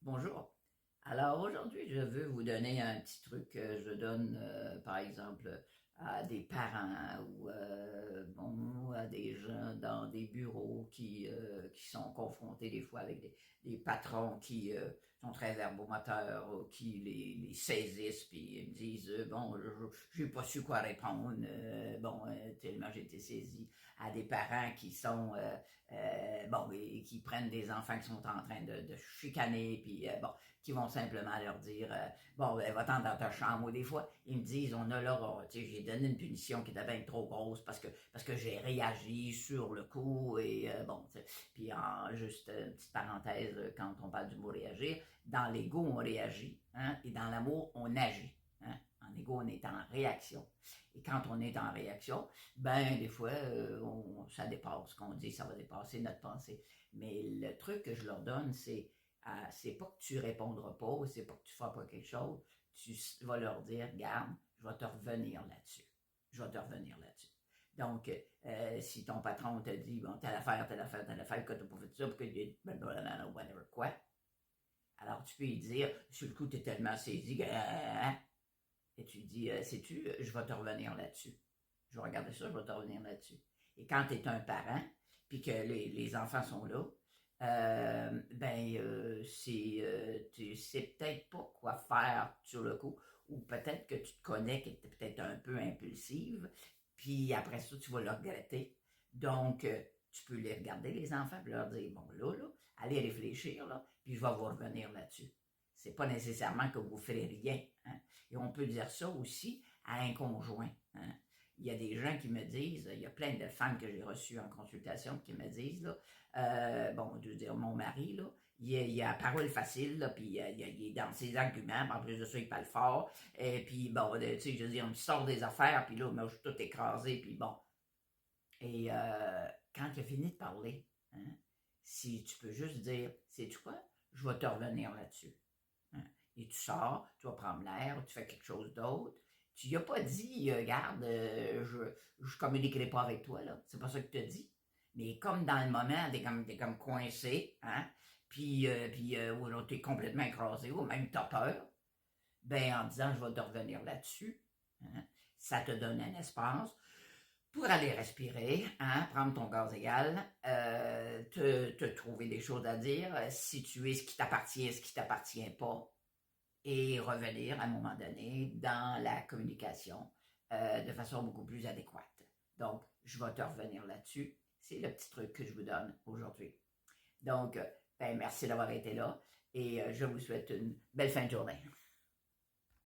Bonjour. Alors aujourd'hui, je veux vous donner un petit truc que je donne, par exemple, à des parents ou bon, à des gens dans des bureaux qui sont confrontés des fois avec des patrons qui sont très verbomoteurs ou qui les saisissent puis ils me disent bon, je n'ai pas su quoi répondre, bon, tellement j'ai été saisi. À des parents qui sont bon, et qui prennent des enfants qui sont en train de chicaner, puis bon, qui vont simplement leur dire bon, ben, va-t'en dans ta chambre. Ou des fois, ils me disent on a là, tu sais, j'ai donné une punition qui était bien trop grosse parce que j'ai réagi sur le coup, et bon, puis juste une petite parenthèse, quand on parle du mot réagir, dans l'ego, on réagit, hein, et dans l'amour, on agit. Hein? En ego, on est en réaction. Et quand on est en réaction, ben des fois, ça dépasse. Ce qu'on dit, ça va dépasser notre pensée. Mais le truc que je leur donne, c'est pas que tu répondras pas, c'est pas que tu feras pas quelque chose. Tu vas leur dire, regarde, je vais te revenir là-dessus. Je vais te revenir là-dessus. Donc, si ton patron te dit, bon, telle affaire, que tu n'as pas fait ça, pour que whatever, quoi. Alors, tu peux lui dire, sur le coup, tu es tellement saisi que, et tu dis, sais-tu, je vais te revenir là-dessus. Je vais regarder ça, je vais te revenir là-dessus. Et quand tu es un parent, puis que les enfants sont là, tu sais peut-être pas quoi faire sur le coup, ou peut-être que tu te connais, que tu es peut-être un peu impulsive, puis après ça, tu vas le regretter. Donc, tu peux les regarder, les enfants, puis leur dire, bon, là, allez réfléchir, là, puis je vais vous revenir là-dessus. C'est pas nécessairement que vous ferez rien. Hein? Et on peut dire ça aussi à un conjoint. Hein? Il y a des gens qui me disent, il y a plein de femmes que j'ai reçues en consultation qui me disent, là, bon, je veux dire, mon mari, là, il a parole facile, là, puis il est dans ses arguments, en plus de ça, il parle fort, et puis bon, tu sais, je veux dire, il me sort des affaires, puis là, moi, je suis tout écrasé, puis bon. Et quand il a fini de parler, hein, si tu peux juste dire, sais-tu quoi, je vais te revenir là-dessus. Hein? Et tu sors, tu vas prendre l'air, tu fais quelque chose d'autre. Tu lui as pas dit, regarde, je communiquerai pas avec toi, là. C'est pas ça que tu as dit. Mais comme dans le moment, t'es comme coincé, hein, ou là, t'es complètement écrasé, ou même t'as peur, ben, en disant, je vais te revenir là-dessus, hein, ça te donne un espace pour aller respirer, hein, prendre ton gaz égal, te trouver des choses à dire, situer ce qui t'appartient et ce qui t'appartient pas, et revenir à un moment donné dans la communication de façon beaucoup plus adéquate. Donc, je vais te revenir là-dessus. C'est le petit truc que je vous donne aujourd'hui. Donc, ben, merci d'avoir été là et je vous souhaite une belle fin de journée.